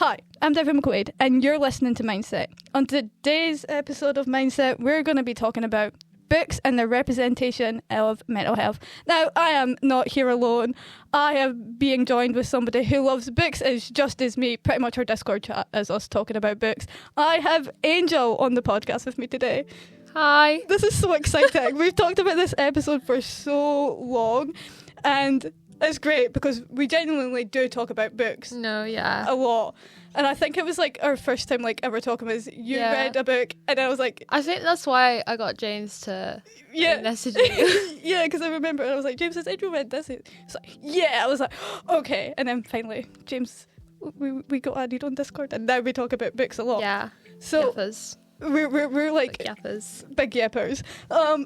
Hi, I'm Devyn McQuaid, and you're listening to Mindset. On today's episode of Mindset, we're going to be talking about books and their representation of mental health. Now, I am not here alone. I am being joined with somebody who loves books as just as me. Pretty much our Discord chat is us talking about books. I have Angel on the podcast with me today. Hi. This is so exciting. We've talked about this episode for so long, and it's great because we genuinely do talk about books. No, yeah. A lot. And I think it was like our first time like ever talking was you read a book and I was like... I think that's why I got James to message you. Yeah, because I remember and I was like, James, has Adrian read this? He's like, yeah. I was like, okay. And then finally, James, we got added on Discord and now we talk about books a lot. Yeah. So yappers. We're like... Big yappers. Big yappers.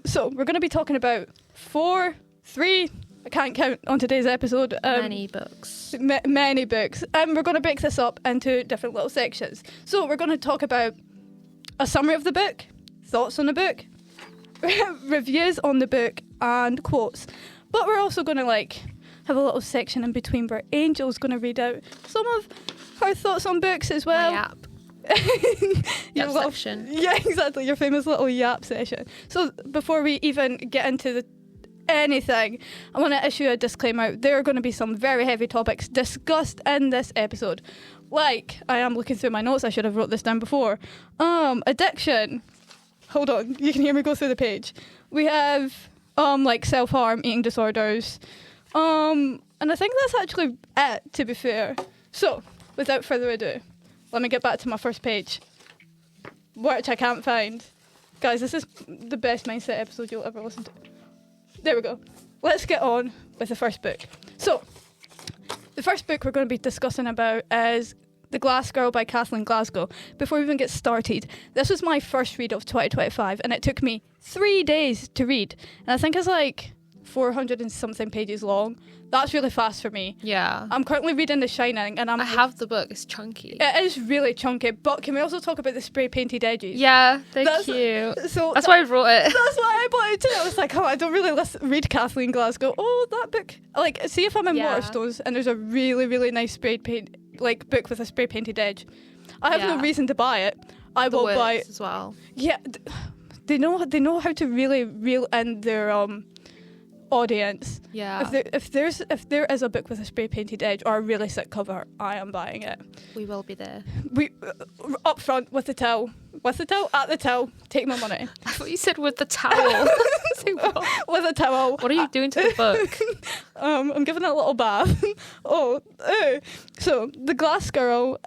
So we're going to be talking about three... I can't count on today's episode. Many books. Many books. And we're going to break this up into different little sections. So we're going to talk about a summary of the book, thoughts on the book, reviews on the book, and quotes. But we're also going to have a little section in between where Angel's going to read out some of her thoughts on books as well. My yap. Your Yap section. Yeah, exactly. Your famous little yap session. So before we even get into anything, I want to issue a disclaimer. There are going to be some very heavy topics discussed in this episode. Like, I am looking through my notes, I should have wrote this down before. Addiction. Hold on, you can hear me go through the page. We have self-harm, eating disorders. And I think that's actually it, to be fair. So, without further ado, let me get back to my first page, which I can't find. Guys, this is the best Mindset episode you'll ever listen to. There we go. Let's get on with the first book. So, the first book we're going to be discussing about is The Glass Girl by Kathleen Glasgow. Before we even get started, this was my first read of 2025, and it took me 3 days to read. And I think it's like 400 and something pages long. That's really fast for me. Yeah. I'm currently reading The Shining, and I have the book. It's chunky. It is really chunky, but can we also talk about the spray painted edges? Yeah, they're cute. So that's why I brought it. That's why I bought it too. I was like, I don't really read Kathleen Glasgow. Oh, that book. See if I'm in Waterstones and there's a really, really nice spray paint book with a spray painted edge. I have no reason to buy it. I will buy it as well. Yeah, they know how to really reel in their audience. Yeah. If there is a book with a spray painted edge or a really sick cover, I am buying it. We will be there. We up front with the till. With the till, at the till, take my money. I thought you said with the towel. With a towel. What are you doing to the book? I'm giving it a little bath. So, The Glass Girl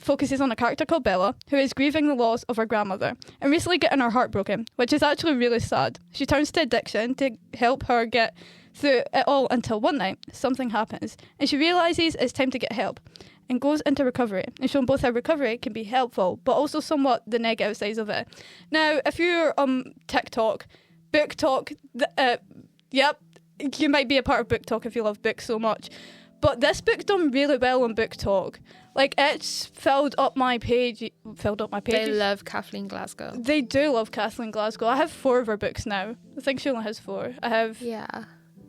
focuses on a character called Bella, who is grieving the loss of her grandmother and recently getting her heart broken, which is actually really sad. She turns to addiction to help her get through it all until one night, something happens, and she realises it's time to get help and goes into recovery, and showing both how recovery can be helpful, but also somewhat the negative sides of it. Now, if you're on TikTok, Book Talk, yep, you might be a part of Book Talk if you love books so much. But this book done really well on Book Talk. It's filled up my page. They love Kathleen Glasgow. They do love Kathleen Glasgow. I have 4 of her books now. I think she only has 4. I have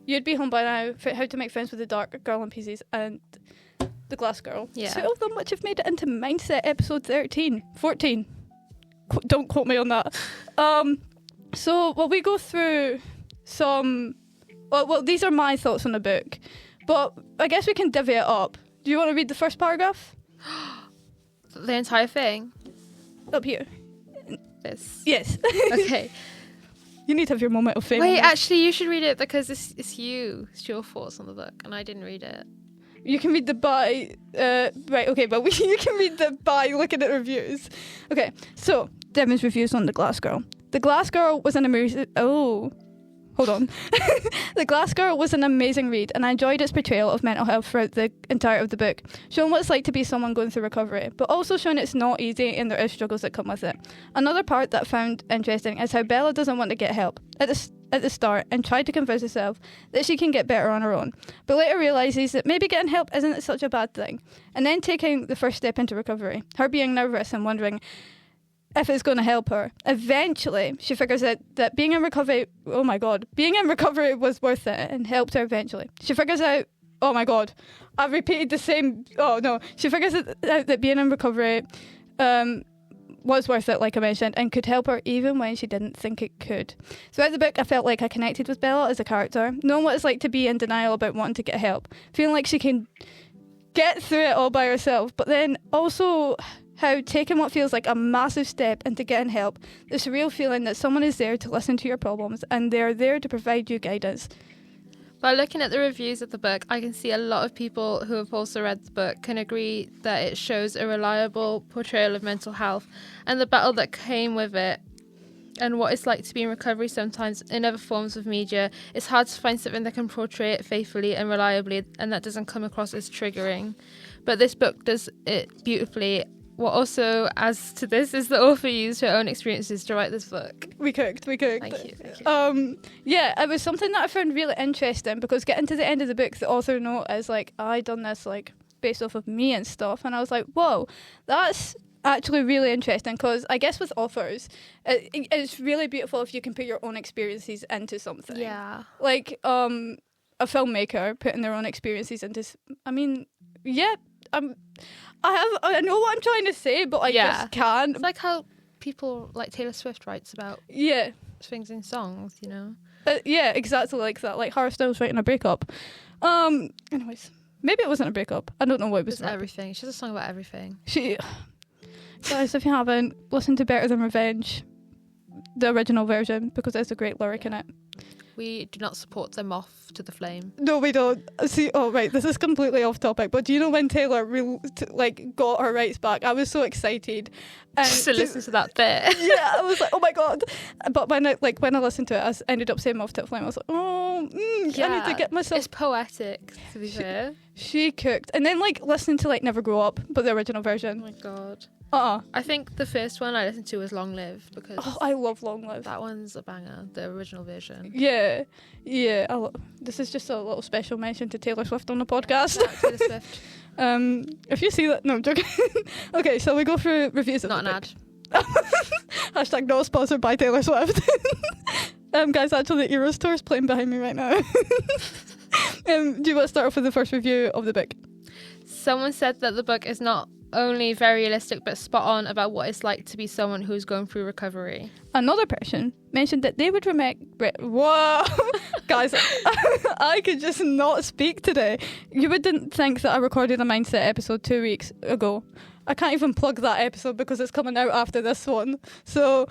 You'd Be Home by Now, How to Make Friends with the Dark Girl in Pieces, and The Glass Girl. Yeah. 2 of them which have made it into Mindset episode 14. Don't quote me on that. So, we go through some... Well, these are my thoughts on the book, but I guess we can divvy it up. Do you want to read the first paragraph? The entire thing? Up here. This? Yes. Okay. You need to have your moment of fame. Wait, actually, you should read it because it's you. It's your thoughts on the book, and I didn't read it. You can read the by... right, okay, but you can read the by looking at reviews. Okay, so, Devyn's reviews on The Glass Girl. The Glass Girl was an amazing... Oh... Hold on. The Glass Girl was an amazing read, and I enjoyed its portrayal of mental health throughout the entirety of the book, showing what it's like to be someone going through recovery, but also showing it's not easy and there is struggles that come with it. Another part that I found interesting is how Bella doesn't want to get help at the start and tried to convince herself that she can get better on her own, but later realises that maybe getting help isn't such a bad thing, and then taking the first step into recovery, her being nervous and wondering if it's going to help her. Eventually, she figures out that being in recovery was worth it and helped her eventually. She figures out oh my God, I've repeated the same. Oh no, she figures out that being in recovery was worth it, like I mentioned, and could help her even when she didn't think it could. Throughout the book, I felt like I connected with Bella as a character, knowing what it's like to be in denial about wanting to get help, feeling like she can get through it all by herself, but then also how taking what feels like a massive step into getting help, the surreal feeling that someone is there to listen to your problems and they're there to provide you guidance. By looking at the reviews of the book, I can see a lot of people who have also read the book can agree that it shows a reliable portrayal of mental health and the battle that came with it and what it's like to be in recovery sometimes in other forms of media. It's hard to find something that can portray it faithfully and reliably and that doesn't come across as triggering. But this book does it beautifully. What also adds to this is the author used her own experiences to write this book. We cooked. Thank you. Yeah, it was something that I found really interesting because getting to the end of the book, the author note is like, I done this like based off of me and stuff, and I was like, whoa, that's actually really interesting because I guess with authors, it's really beautiful if you can put your own experiences into something. Yeah. Like a filmmaker putting their own experiences into. I know what I'm trying to say, but I just can't. It's like how people like Taylor Swift writes about things in songs, you know? Yeah, exactly like that. Like Harry Styles writing a breakup. Anyways, maybe it wasn't a breakup. I don't know what it was. It's everything. She has a song about everything. Guys, if you haven't, listen to Better Than Revenge, the original version, because there's a great lyric in it. We do not support them off to the flame. No, we don't. See, oh right, this is completely off topic, but do you know when Taylor got her rights back? I was so excited. Just to listen to that bit. Yeah, I was like, oh my God. But when I listened to it, I ended up saying off to the flame. I was like, I need to get myself. It's poetic, to be fair. She cooked. And then listening to Never Grow Up, but the original version. Oh my God. I think the first one I listened to was Long Live because I love Long Live. That one's a banger, the original version. Yeah. This is just a little special mention to Taylor Swift on the podcast. Yeah, Taylor Swift. If you see that, no, I'm joking. Okay, so we go through reviews of not the an book. ad. Hashtag not sponsored by Taylor Swift. Guys, actually the Eras tour is playing behind me right now. Do you want to start off with the first review of the book? Someone said that the book is not only very realistic but spot on about what it's like to be someone who's going through recovery. Another person mentioned that they would whoa guys, I could just not speak today. You wouldn't think that I recorded a mindset episode 2 weeks ago. I can't even plug that episode because it's coming out after this one. So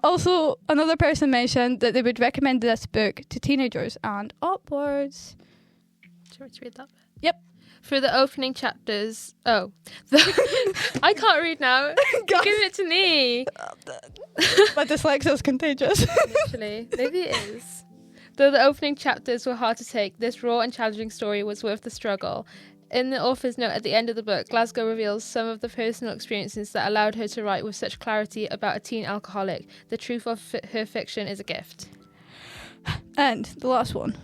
also another person mentioned that they would recommend this book to teenagers and upwards. Do you want to read that bit? Yep. Through the opening chapters... I can't read now. Give it to me. My dyslexia is contagious. Literally. Maybe it is. Though the opening chapters were hard to take, this raw and challenging story was worth the struggle. In the author's note at the end of the book, Glasgow reveals some of the personal experiences that allowed her to write with such clarity about a teen alcoholic. The truth of her fiction is a gift. And the last one.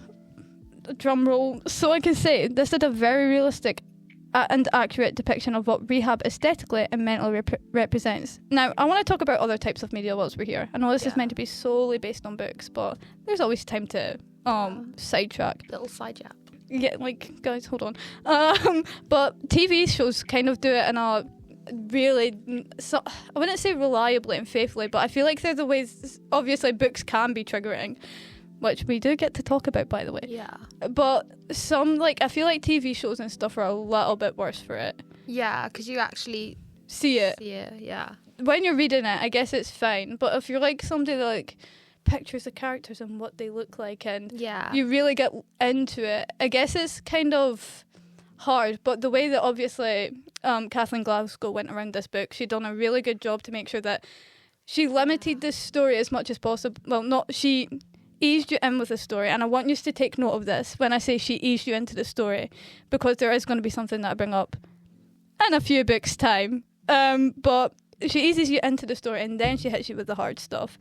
Drum roll. So I can say this did a very realistic and accurate depiction of what rehab aesthetically and mentally represents. Now, I want to talk about other types of media whilst we're here. I know this is meant to be solely based on books, but there's always time to sidetrack. Little side jab. Yeah, guys, hold on. But TV shows kind of do it in a really, I wouldn't say reliably and faithfully, but I feel like they're the ways, obviously books can be triggering, which we do get to talk about, by the way. Yeah. But some, I feel like TV shows and stuff are a little bit worse for it. Yeah, because you actually see it. Yeah. When you're reading it, I guess it's fine. But if you're somebody that pictures the characters and what they look like and you really get into it, I guess it's kind of hard. But the way that obviously Kathleen Glasgow went around this book, she'd done a really good job to make sure that she limited this story as much as possible. Well, she eased you in with the story, and I want you to take note of this when I say she eased you into the story, because there is going to be something that I bring up in a few books' time. But she eases you into the story and then she hits you with the hard stuff.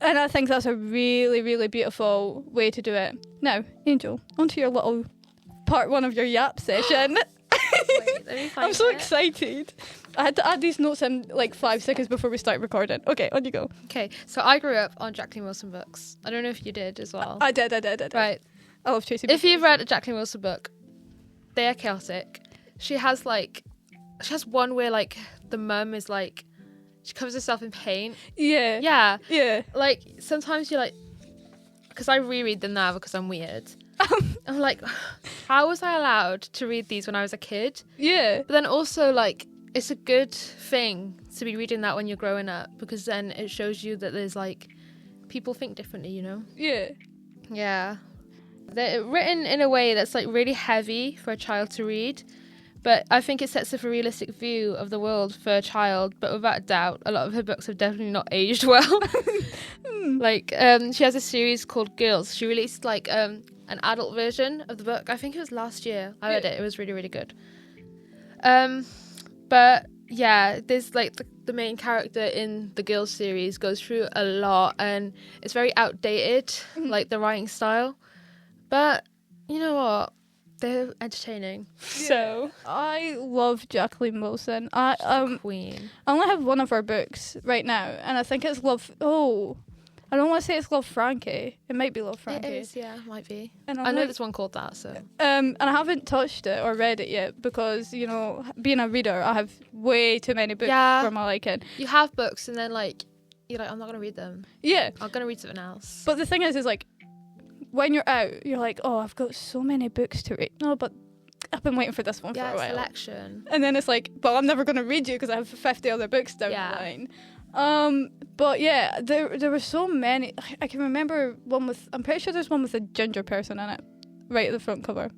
And I think that's a really, really beautiful way to do it. Now, Angel, onto your little part one of your yap session. Wait, let me find I'm so it. excited. I had to add these notes in 5 seconds before we start recording. Okay, on you go. Okay, so I grew up on Jacqueline Wilson books. I don't know if you did as well. I did. Right. I love Tracy. If you've read a Jacqueline Wilson book, they are chaotic. She has one where like the mum is like, she covers herself in paint. Yeah. Yeah. Yeah. Like sometimes you're like, because I reread them now because I'm weird. I'm like, how was I allowed to read these when I was a kid? Yeah. But then also like, it's a good thing to be reading that when you're growing up, because then it shows you that there's like, people think differently, you know? Yeah. Yeah. They're written in a way that's like really heavy for a child to read, but I think it sets up a realistic view of the world for a child. But without a doubt, a lot of her books have definitely not aged well. Like, she has a series called Girls. She released like an adult version of the book. I think it was last year. I read it. It was really, really good. But yeah, there's like the main character in the Girls series goes through a lot, and it's very outdated, like the writing style. But you know what? They're entertaining. So I love Jacqueline Wilson. queen. I only have one of her books right now, and I think it's Love. Oh, I don't want to say it's Love Frankie. It might be Love Frankie. It is, yeah, might be. And I know there's one called that. So and I haven't touched it or read it yet because, you know, being a reader, I have way too many books for my liking. You have books, and then like you're like, I'm not gonna read them. Yeah, I'm gonna read something else. but the thing is like, when you're out, you're like, oh, I've got so many books to read. No, but I've been waiting for this one for a while. Selection. And then it's like, well, I'm never going to read you because I have 50 other books down the line. But yeah, there were so many. I can remember one with, I'm pretty sure there's one with a ginger person in it, right at the front cover.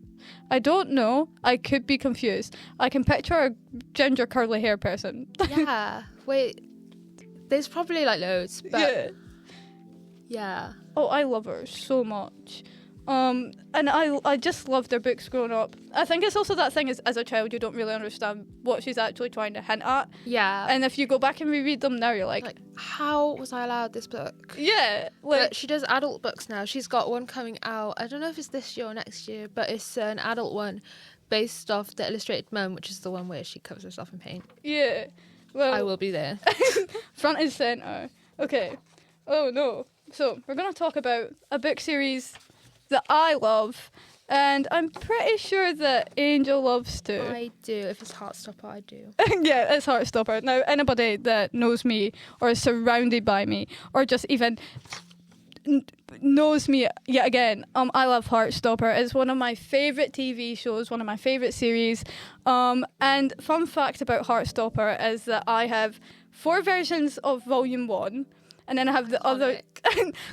I don't know. I could be confused. I can picture a ginger curly hair person. Yeah. Wait. There's probably like loads, but yeah. Oh, I love her so much. And I just loved their books growing up. I think it's also that thing is, as a child, you don't really understand what she's actually trying to hint at. Yeah. And if you go back and reread them now, you're like how was I allowed this book? Yeah. But she does adult books now. She's got one coming out. I don't know if it's this year or next year, but it's an adult one based off The Illustrated Mum, which is the one where she covers herself in paint. Yeah. Well, I will be there. Front and centre. Okay. Oh, no. So, we're going to talk about a book series that I love, and I'm pretty sure that Angel loves too. I do. If it's Heartstopper, I do. Yeah, it's Heartstopper. Now, anybody that knows me or is surrounded by me or just even knows me yet again, I love Heartstopper. It's one of my favourite TV shows, one of my favourite series. And fun fact about Heartstopper is that I have 4 versions of Volume 1, and then I have the other...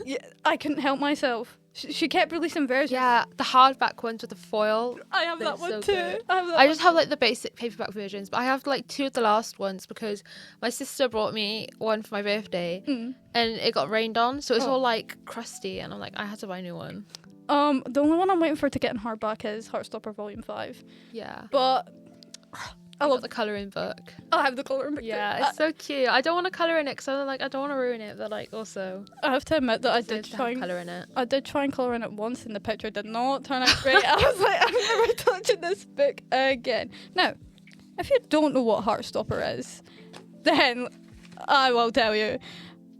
Yeah, I couldn't help myself. She kept releasing versions. Yeah, the hardback ones with the foil. I have that one so too. Good. I just have like the basic paperback versions, but I have like 2 of the last ones because my sister brought me one for my birthday and it got rained on, so it's all like crusty, and I'm like, I had to buy a new one. The only one I'm waiting for to get in hardback is Heartstopper Volume 5. Yeah. But I love the colouring book. I have the colouring book. Yeah, it's so cute. I don't want to colour in it because I'm like, I don't want to ruin it, but like also I have to admit that I did try and colour in it. I did try and colour in it once, and the picture did not turn out great. I was like, I'm never touching this book again. Now, if you don't know what Heartstopper is, then I will tell you,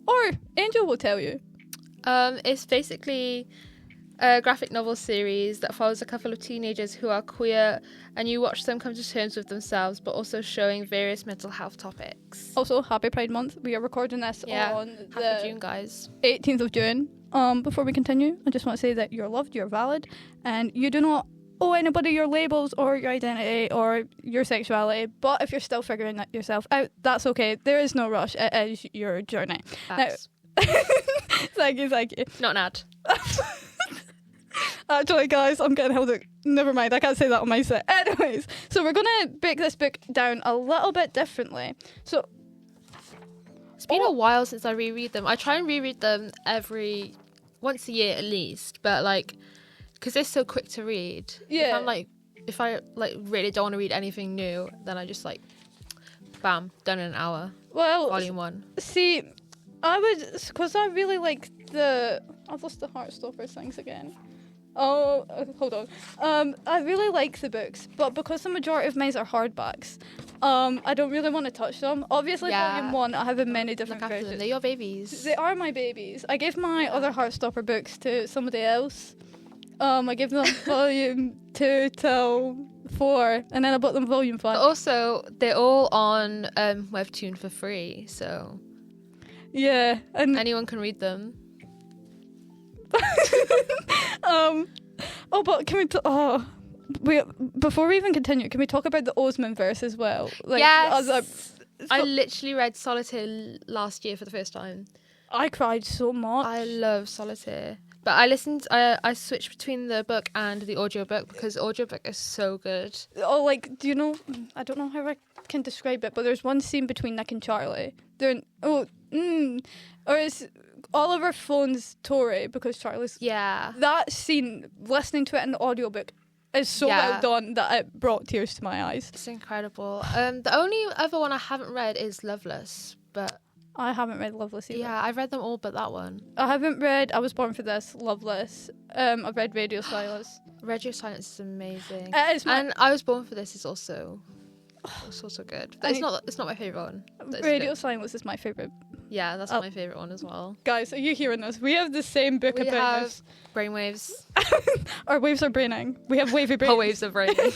or Angel will tell you. It's basically a graphic novel series that follows a couple of teenagers who are queer, and you watch them come to terms with themselves, but also showing various mental health topics. Also, happy Pride Month. We are recording this on happy June, guys. 18th of June. Before we continue, I just want to say that you're loved, you're valid, and you do not owe anybody your labels or your identity or your sexuality. But if you're still figuring that yourself out, that's okay. There is no rush. It is your journey. Facts. Now, thank you. Not an ad. Actually, guys, I'm getting held. Never mind, I can't say that on my set. Anyways, so we're going to break this book down a little bit differently. So, it's been a while since I reread them. I try and reread them once a year at least, but like, because they're so quick to read. Yeah. If I really don't want to read anything new, then I just like, bam, done in an hour. Well, Volume 1. See, I would, because I really like I've lost the Heartstopper things again. Oh, hold on. I really like the books, but because the majority of mine are hardbacks, I don't really want to touch them. Obviously, Volume 1, I have in many different versions. They're your babies. They are my babies. I gave my other Heartstopper books to somebody else. I gave them Volume 2 till 4, and then I bought them volume 5. But also, they're all on Webtoon for free, so Yeah, and anyone can read them. but can we before we even continue, can we talk about the Osman verse as well? Like, Yes. I literally read Solitaire last year for the first time. I cried so much. I love Solitaire. But I switched between the book and the audiobook because the audiobook is so good. Oh, like, do you know, I don't know how I can describe it, but there's one scene between Nick and Charlie. Or it's Oliver phones Tori because Charlie's... Yeah. That scene, listening to it in the audiobook, is so well done that it brought tears to my eyes. It's incredible. The only other one I haven't read is Loveless, but... I haven't read Loveless either. Yeah, I've read them all but that one. I haven't read I Was Born for This, Loveless. I've read Radio Silence. Radio Silence is amazing. And I Was Born for This is also good. But it's not my favourite one. Radio Silence is my favourite. Yeah, that's my favourite one as well. Guys, are you hearing this? We have the same book about this. Brainwaves. Our waves are braining. We have wavy brains. Our waves are braining.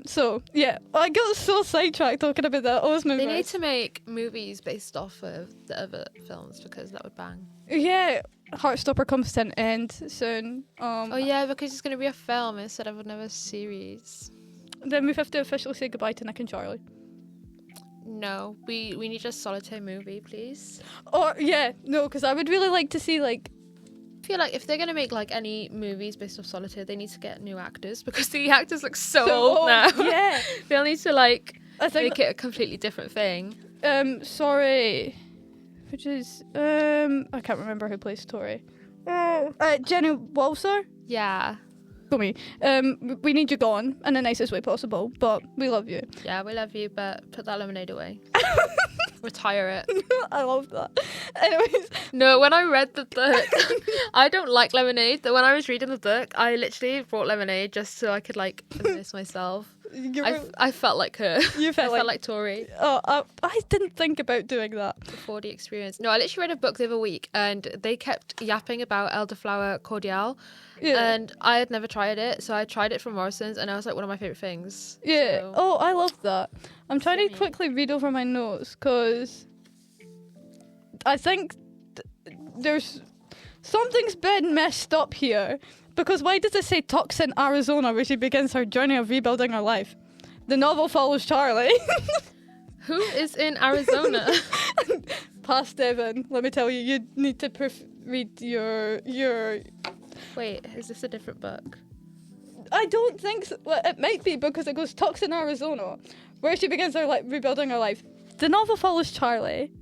So, yeah. I got so sidetracked talking about that Osman They verse. need to make movies based off of the other films because that would bang. Yeah. Heartstopper comes to an end soon. Oh, yeah, because it's going to be a film instead of another series. Then we have to officially say goodbye to Nick and Charlie. No, we need a Solitaire movie, please. Or, yeah. No, because I would really like to see, like... I feel like if they're going to make like any movies based off Solitaire, they need to get new actors because the actors look so old now. Yeah. They'll need to like I think, make it a completely different thing. Sorry. Which is, I can't remember who plays Tori. Jenny Walser? Yeah. Go me. We need you gone in the nicest way possible, but we love you. Yeah, we love you, but put that lemonade away. Retire it. I love that. Anyways. No, when I read the book, I don't like lemonade. But when I was reading the book, I literally brought lemonade just so I could like immerse myself. I felt like her. You felt felt like Tori. Oh, I didn't think about doing that. The 4D experience. No, I literally read a book the other week and they kept yapping about elderflower cordial. Yeah. And I had never tried it, so I tried it from Morrison's and I was like one of my favourite things. Yeah. So. Oh, I love that. I'm trying to quickly read over my notes because I think there's something's been messed up here. Because why does it say Tucson, Arizona, where she begins her journey of rebuilding her life? The novel follows Charlie. Who is in Arizona? Past Devyn. Let me tell you, you need to read your... Wait, is this a different book? I don't think so. Well, it might be because it goes Tucson, Arizona, where she begins her rebuilding her life. The novel follows Charlie.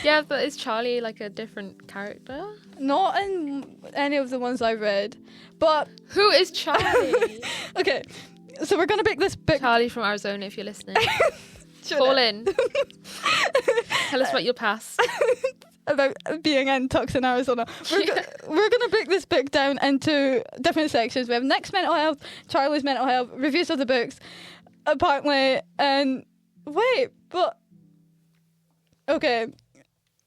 Yeah, but is Charlie like a different character? Not in any of the ones I read, but... Who is Charlie? Okay, so we're going to pick this book... Charlie from Arizona, if you're listening. Call in. Tell us about your past. About being in Tucson, Arizona. We're going to break this book down into different sections. We have Nick's mental health, Charlie's mental health, reviews of the books, apparently, and... Wait, but... Okay,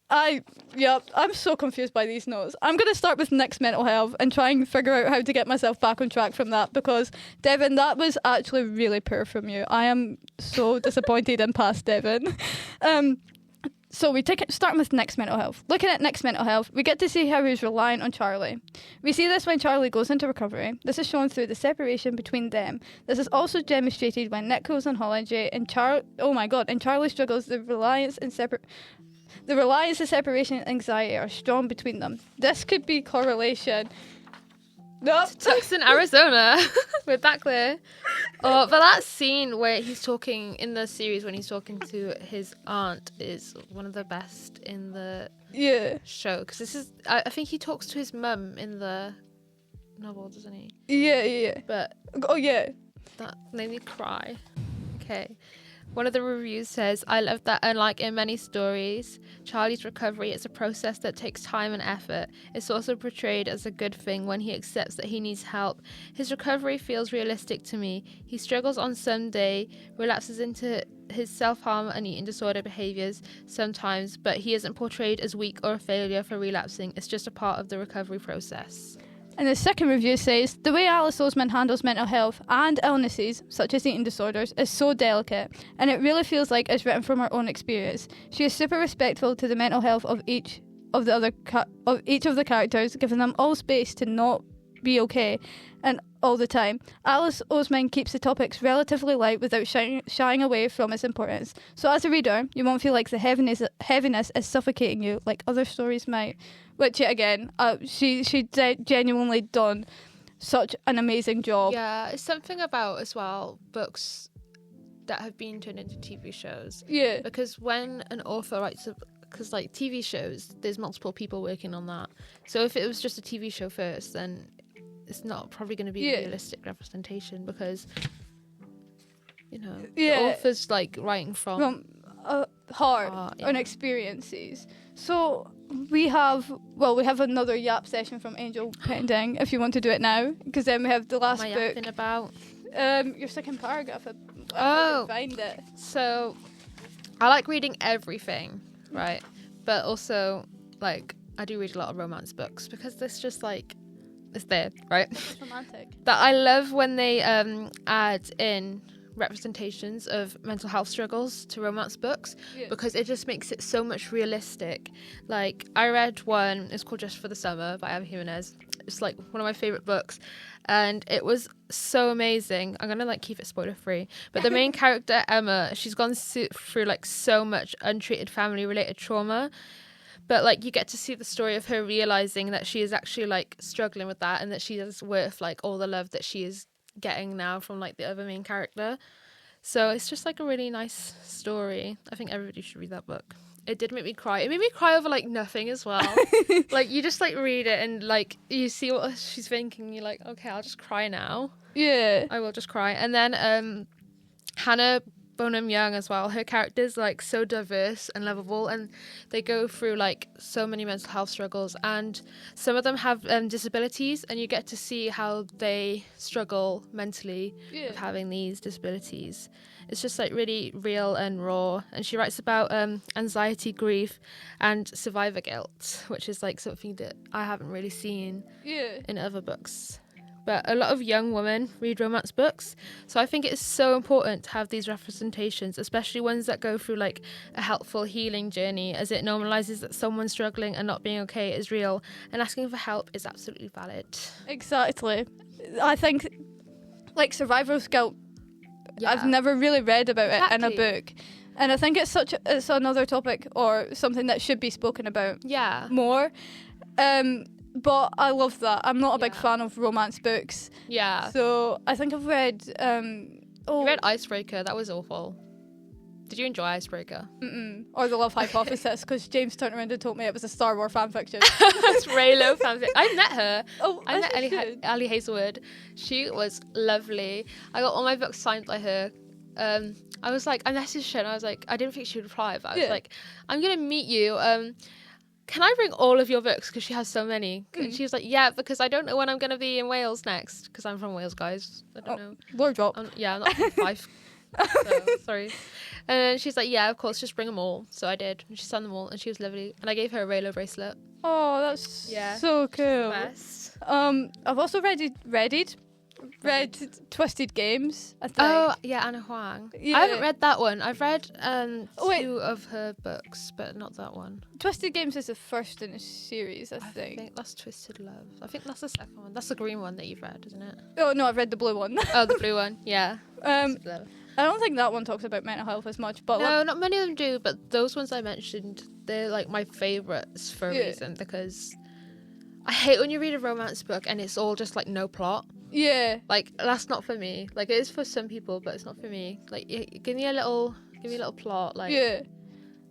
I'm so confused by these notes. I'm going to start with Nick's mental health and try and figure out how to get myself back on track from that because, Devyn, that was actually really poor from you. I am so disappointed in past Devyn. So we start with Nick's mental health. Looking at Nick's mental health, we get to see how he's reliant on Charlie. We see this when Charlie goes into recovery. This is shown through the separation between them. This is also demonstrated when Nick goes on holiday and Charlie struggles. The reliance and separation anxiety are strong between them. This could be correlation. Nope. Tucson, Arizona. We're back there. Oh, but that scene where he's talking in the series when he's talking to his aunt is one of the best in the show. Because this is, I think he talks to his mum in the novel, doesn't he? Yeah. But that made me cry. Okay. One of the reviews says, I love that unlike in many stories, Charlie's recovery is a process that takes time and effort. It's also portrayed as a good thing when he accepts that he needs help. His recovery feels realistic to me. He struggles on some day, relapses into his self-harm and eating disorder behaviours sometimes, but he isn't portrayed as weak or a failure for relapsing. It's just a part of the recovery process. And the second review says, the way Alice Oseman handles mental health and illnesses, such as eating disorders, is so delicate, and it really feels like it's written from her own experience. She is super respectful to the mental health of each of the characters, giving them all space to not be okay and all the time. Alice Oseman keeps the topics relatively light without shying away from its importance. So as a reader, you won't feel like the heaviness is suffocating you like other stories might. Which, again, she genuinely done such an amazing job. Yeah, it's something about, as well, books that have been turned into TV shows. Yeah. Because when an author writes because, like, TV shows, there's multiple people working on that. So if it was just a TV show first, then it's not probably going to be a realistic representation because, you know, the author's, like, writing from heart and experiences. So we have another yap session from Angel Pending if you want to do it now, because then we have the last book. Yapping about? Your second paragraph. I find it. So I like reading everything, right? But also, like, I do read a lot of romance books because it's just like, it's there, right? It's romantic. But I love when they add in representations of mental health struggles to romance books because it just makes it so much realistic. Like, I read one, it's called Just for the Summer by Ava Jimenez. It's like one of my favorite books and it was so amazing. I'm gonna like keep it spoiler free, but the main character, Emma, she's gone through like so much untreated family related trauma, but like you get to see the story of her realizing that she is actually like struggling with that and that she is worth like all the love that she is getting now from like the other main character. So it's just like a really nice story. I think everybody should read that book. It did make me cry. It made me cry over like nothing as well. Like you just like read it and like you see what she's thinking. You're like, okay, I'll just cry now. Yeah, I will just cry. And then Hannah Bonham Young as well. Her character's like so diverse and lovable, and they go through like so many mental health struggles, and some of them have disabilities, and you get to see how they struggle mentally with having these disabilities. It's just like really real and raw. And she writes about anxiety, grief, and survivor guilt, which is like something that I haven't really seen in other books. But a lot of young women read romance books. So I think it's so important to have these representations, especially ones that go through like a helpful healing journey, as it normalizes that someone struggling and not being okay is real, and asking for help is absolutely valid. Exactly. I think like survivor's guilt, I've never really read about it in a book. And I think it's another topic or something that should be spoken about more. But I love that. I'm not a big fan of romance books. Yeah. So I think I've read... You read Icebreaker. That was awful. Did you enjoy Icebreaker? Mm-mm. Or The Love Hypothesis, because James turned around and told me it was a Star Wars fanfiction. It's Raylo fanfiction. I met her. I met Ali Hazelwood. She was lovely. I got all my books signed by her. I was like, I messaged her and I was like, I didn't think she would reply, but I was like, I'm going to meet you. Can I bring all of your books? Because she has so many. And she was like, yeah, because I don't know when I'm going to be in Wales next. Because I'm from Wales, guys. I don't know. Lord drop. I'm not from Fife. So, sorry. And she's like, yeah, of course, just bring them all. So I did. And she signed them all. And she was lovely. And I gave her a Raylo bracelet. Oh, that's so cool. Best. I've also read Twisted Games, I think. Oh, yeah, Anna Huang. Yeah. I haven't read that one. I've read two of her books, but not that one. Twisted Games is the first in a series, I think. I think that's Twisted Love. I think that's the second one. That's the green one that you've read, isn't it? Oh, no, I've read the blue one. Oh, the blue one, yeah. I don't think that one talks about mental health as much. But no, not many of them do, but those ones I mentioned, they're like my favourites for a reason, because I hate when you read a romance book and it's all just like no plot. Yeah. Like, that's not for me. Like, it is for some people, but it's not for me. Like, give me a little plot. Like,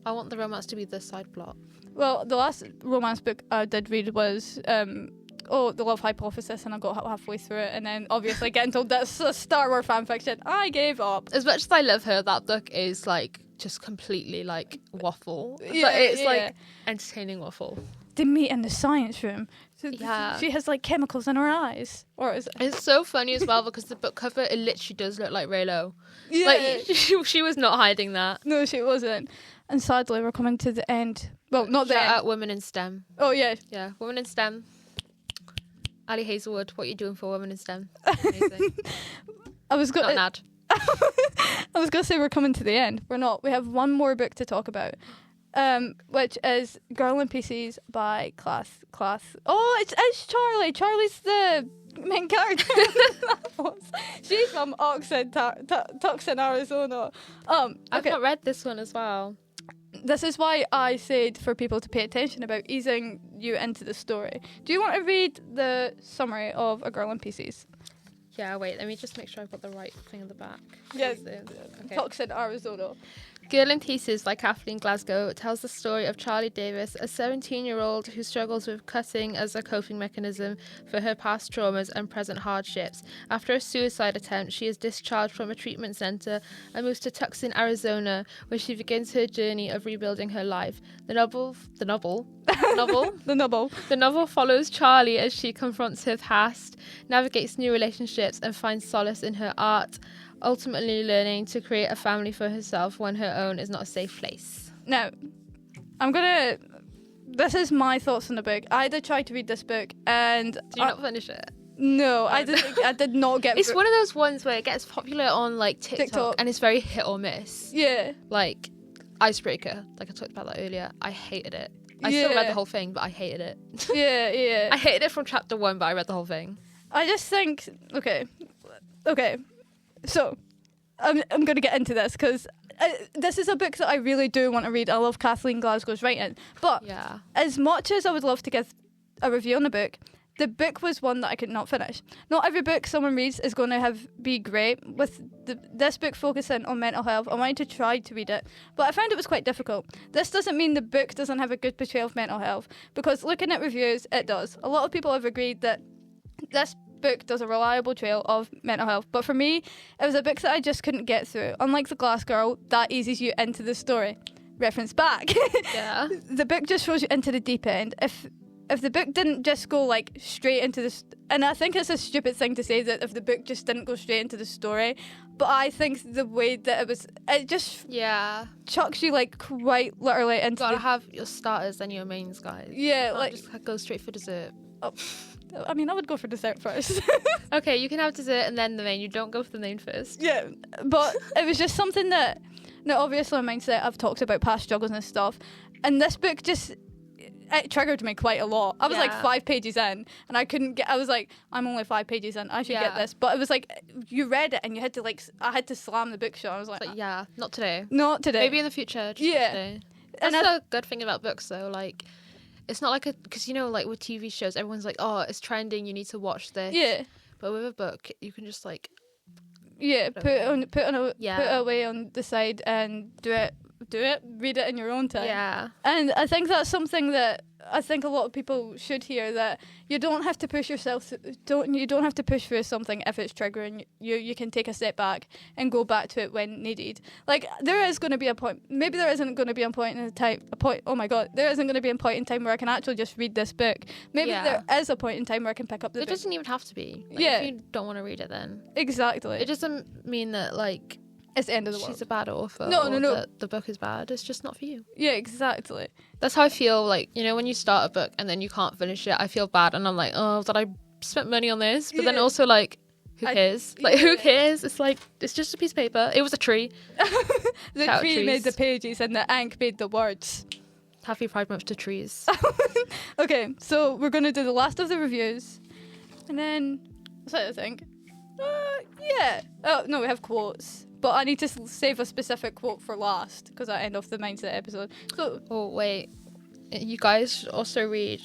I want the romance to be the side plot. Well, the last romance book I did read was The Love Hypothesis, and I got halfway through it, and then obviously getting told that's a Star Wars fanfiction, I gave up. As much as I love her, that book is like just completely like waffle. It's like entertaining waffle. They meet in the science room. So she has like chemicals in her eyes. Or is it? It's so funny as well because the book cover, it literally does look like Raylo. Yeah. Like she was not hiding that. No, she wasn't. And sadly, we're coming to the end. Well, not the end. Shout out Women in STEM. Oh, yeah. Yeah, Women in STEM. Ali Hazelwood, What You Doing for Women in STEM. Amazing. I was Not going an ad. I was going to say we're coming to the end. We're not. We have one more book to talk about, which is Girl in Pieces by Class. Oh, it's Charlie. Charlie's the main character. She's from Tucson, Arizona. I've not read this one as well. This is why I said for people to pay attention about easing you into the story. Do you want to read the summary of A Girl in Pieces? Yeah, wait, let me just make sure I've got the right thing in the back. Yeah, okay. Tucson, Arizona. Girl in Pieces by Kathleen Glasgow tells the story of Charlie Davis, a 17-year-old who struggles with cutting as a coping mechanism for her past traumas and present hardships. After a suicide attempt, she is discharged from a treatment center and moves to Tucson, Arizona, where she begins her journey of rebuilding her life. The novel follows Charlie as she confronts her past, navigates new relationships, and finds solace in her art, ultimately learning to create a family for herself when her own is not a safe place. Now, this is my thoughts on the book. I did try to read this book and... Did you not finish it? No, I did not get... It's one of those ones where it gets popular on like TikTok and it's very hit or miss. Yeah. Like Icebreaker, like I talked about that earlier. I hated it. I still read the whole thing, but I hated it. Yeah. I hated it from chapter 1, but I read the whole thing. I just think... Okay. So, I'm going to get into this because this is a book that I really do want to read. I love Kathleen Glasgow's writing. But as much as I would love to give a review on the book was one that I could not finish. Not every book someone reads is going to be great. With this book focusing on mental health, I wanted to try to read it, but I found it was quite difficult. This doesn't mean the book doesn't have a good portrayal of mental health, because looking at reviews, it does. A lot of people have agreed that this book does a reliable trail of mental health, but for me, it was a book that I just couldn't get through. Unlike The Glass Girl, that eases you into the story. Reference back. Yeah. The book just throws you into the deep end. If the book didn't just go like straight into this, and I think it's a stupid thing to say that if the book just didn't go straight into the story, but I think the way that it just chucks you like quite literally into. Gotta have your starters and your mains, guys. Yeah, can't like just go straight for dessert. Oh, I mean, I would go for dessert first. Okay, you can have dessert and then the main. You don't go for the main first. Yeah, but it was just something that, now obviously my mindset, I've talked about past struggles and stuff, and this book just, it triggered me quite a lot. I was like 5 pages in and I was like, I'm only 5 pages in, I should get this. But it was like, you read it and you had to I had to slam the book shut. I was like, not today. Not today. Maybe in the future. Just not today. That's the good thing about books though. Like, it's not like because like with TV shows, everyone's like, oh, it's trending, you need to watch this. Yeah. But with a book, you can just like. Yeah, put it away on the side and do it, read it in your own time. Yeah. And I think that's something that I think a lot of people should hear, that you don't have to push yourself, you don't have to push through something if it's triggering. You can take a step back and go back to it when needed. Like, there is going to be a point, maybe there isn't going to be oh my god, there isn't going to be a point in time where I can actually just read this book. Maybe there is a point in time where I can pick up the book. It doesn't even have to be. Like, if you don't want to read it, then. Exactly. It doesn't mean that, like, it's the end of the world. She's a bad author. No. The book is bad. It's just not for you. Yeah, exactly. That's how I feel. Like, when you start a book and then you can't finish it, I feel bad, and I'm like, oh, did I spent money on this? But then also, like, who cares? Who cares? It's like, it's just a piece of paper. It was a tree. The tree made the pages and the ink made the words. Happy Pride Month to trees. Okay, so we're going to do the last of the reviews, and then what's that, I think? Oh no, we have quotes, but I need to save a specific quote for last because I end off the mindset episode. So wait, you guys should also read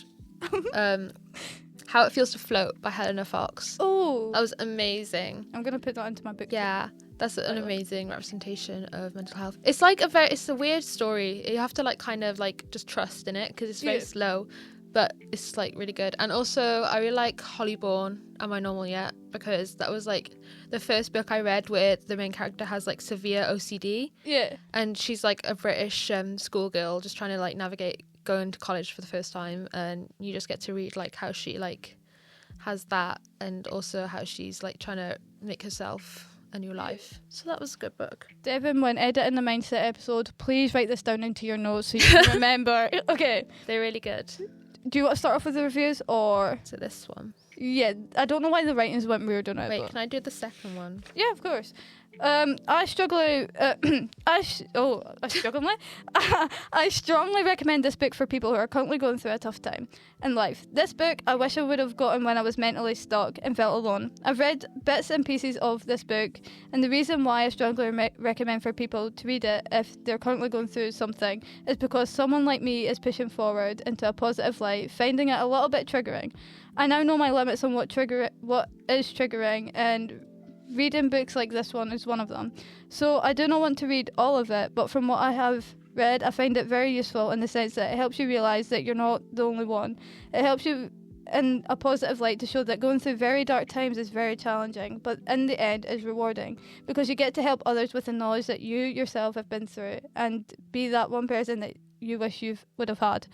How It Feels to Float by Helena Fox. Oh, that was amazing. I'm gonna put that into my book. Yeah, that's an amazing representation of mental health. It's like it's a weird story. You have to like kind of like just trust in it because it's very slow, but it's like really good. And also I really like Hollyborn, Am I Normal Yet? Because that was like the first book I read where the main character has like severe OCD. Yeah. And she's like a British schoolgirl just trying to like navigate going to college for the first time, and you just get to read like how she like has that, and also how she's like trying to make herself a new life. So that was a good book. Devyn, when editing the mindset episode, please write this down into your notes so you can remember. Okay. They're really good. Do you want to start off with the reviews or? So this one. Yeah. I don't know why the writings went weird on it. Wait, but can I do the second one? yeah, of course. I strongly, I strongly recommend this book for people who are currently going through a tough time in life. This book, I wish I would have gotten when I was mentally stuck and felt alone. I've read bits and pieces of this book, and the reason why I strongly recommend for people to read it if they're currently going through something is because someone like me is pushing forward into a positive light, finding it a little bit triggering. I now know my limits on what is triggering, and reading books like this one is one of them. So I do not want to read all of it, but from what I have read, I find it very useful in the sense that it helps you realise that you're not the only one. It helps you in a positive light to show that going through very dark times is very challenging, but in the end is rewarding because you get to help others with the knowledge that you yourself have been through and be that one person that you wish you would have had.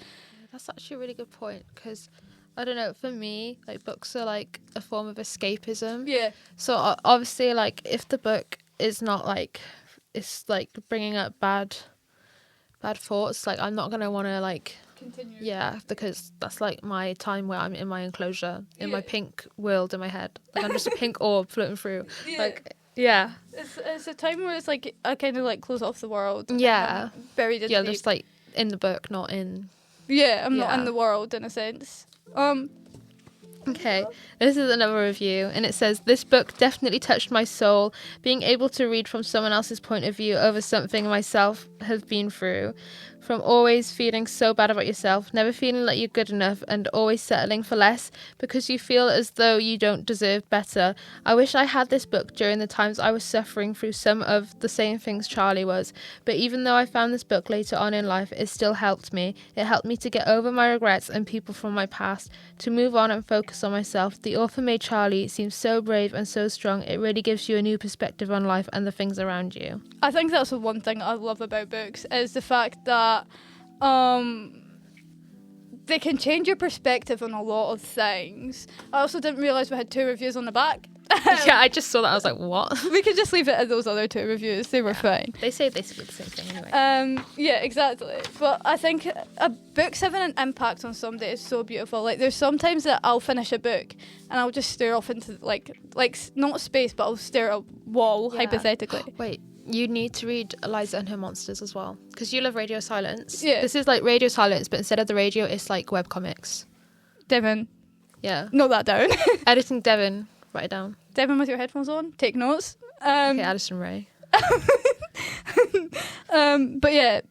That's actually a really good point because I don't know, for me, like, books are like a form of escapism. Yeah. So obviously, like, if the book is not like, it's like bringing up bad thoughts, like, I'm not gonna want to like Continue. Yeah, because that's like my time where I'm in my enclosure, in my pink world in my head. Like, I'm just a pink orb floating through. Yeah. Like, yeah. It's a time where it's like I kind of like close off the world. Yeah. Buried in Yeah, deep. just like in the book, not in. Yeah, I'm not in the world in a sense. Okay, this is another review, and it says, this book definitely touched my soul. Being able to read from someone else's point of view over something myself have been through. From always feeling so bad about yourself, never feeling like you're good enough, and always settling for less because you feel as though you don't deserve better. I wish I had this book during the times I was suffering through some of the same things Charlie was. But even though I found this book later on in life, it still helped me. It helped me to get over my regrets and people from my past, to move on and focus on myself. The author made Charlie seem so brave and so strong. It really gives you a new perspective on life and the things around you. I think that's the one thing I love about books is the fact that they can change your perspective on a lot of things. I also didn't realise we had 2 reviews on the back. Yeah, I just saw that. I was like, what? We could just leave it at those other 2 reviews. They were fine. They say basically the same thing anyway. Yeah, exactly. But I think a book's having an impact on somebody is so beautiful. Like, there's sometimes that I'll finish a book and I'll just stare off into like not space, but I'll stare at a wall, hypothetically. Wait, you need to read Eliza and Her Monsters as well, because you love Radio Silence. Yeah. This is like Radio Silence, but instead of the radio, it's like webcomics. Devyn, Yeah. note that down. Editing Devyn, write it down. Devyn with your headphones on, take notes. Okay, Addison Rae. But yeah,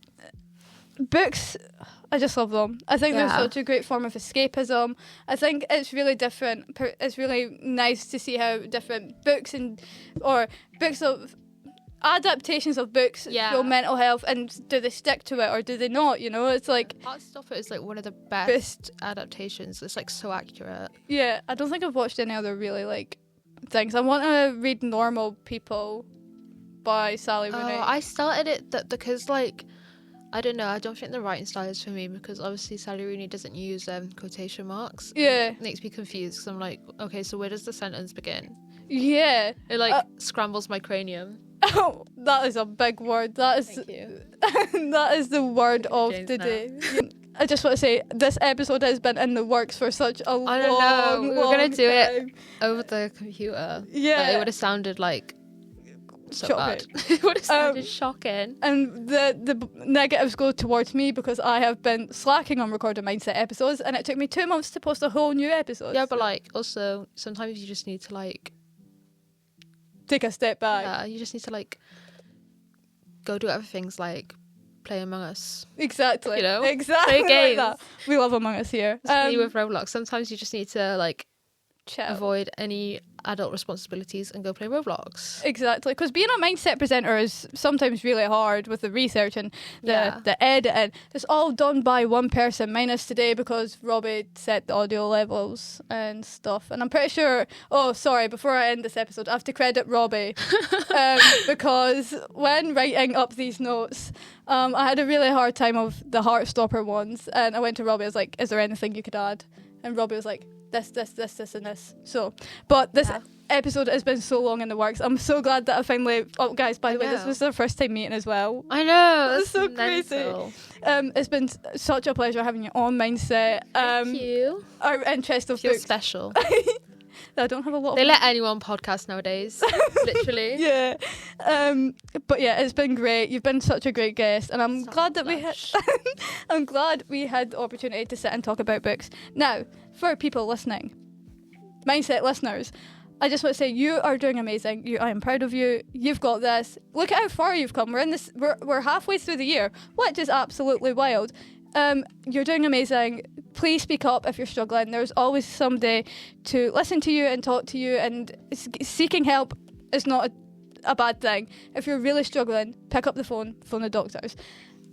books, I just love them. I think they're such a great form of escapism. I think it's really different. It's really nice to see how different books or books of adaptations of books feel mental health, and do they stick to it or do they not? You know, it's like Heart Stopper is like one of the best adaptations. It's like so accurate. Yeah, I don't think I've watched any other really like things. I want to read Normal People by Sally Rooney. I started it because like, I don't know, I don't think the writing style is for me, because obviously Sally Rooney doesn't use quotation marks. Yeah. It makes me confused because I'm like, okay, so where does the sentence begin? Yeah. It like scrambles my cranium. Oh, that is a big word. That is Thank you. that is the word of James the day. I just want to say this episode has been in the works for such a I don't know. We were gonna do time. it over the computer. Yeah. But it would have sounded like so Shocking. bad. It would have sounded shocking. And the negatives go towards me because I have been slacking on recording Mindset episodes, and it took me 2 months to post a whole new episode. Yeah, but like also sometimes you just need to like take a step back. Yeah, you just need to like go do other things like play Among Us. Exactly. You know? Exactly. Play games. Like that. We love Among Us here. Especially with Roblox. Sometimes you just need to like chill. Avoid any adult responsibilities and go play Roblox. Exactly, because being a Mindset presenter is sometimes really hard with the research and the editing. It's all done by one person, minus today because Robbie set the audio levels and stuff. And I'm pretty sure, before I end this episode, I have to credit Robbie because when writing up these notes, I had a really hard time of the Heartstopper ones, and I went to Robbie, I was like, is there anything you could add? And Robbie was like, this, and this. So, but this episode has been so long in the works. I'm so glad that I finally... Oh, guys, by the way, this was our first time meeting as well. I know. That's so crazy. It's been such a pleasure having you on Mindset. Thank you. Our interest of Feel books. special. I don't have a lot They of... let anyone podcast nowadays, literally. Yeah. But yeah, it's been great. You've been such a great guest, and I'm So glad that we had I'm glad we had the opportunity to sit and talk about books. Now, for people listening, Mindset listeners, I just want to say you are doing amazing. I am proud of you. You've got this. Look at how far you've come. We're halfway through the year, which is absolutely wild. You're doing amazing. Please speak up if you're struggling. There's always somebody to listen to you and talk to you, and seeking help is not a bad thing. If you're really struggling, pick up the phone the doctors.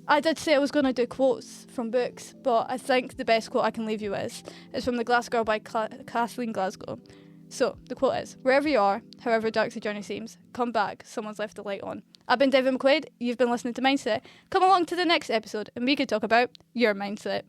I did say I was going to do quotes from books, but I think the best quote I can leave you is from The Glass Girl by Kathleen Glasgow. So, the quote is, wherever you are, however dark the journey seems, come back, someone's left the light on. I've been Devyn McQuaid, you've been listening to Mindset. Come along to the next episode and we could talk about your mindset.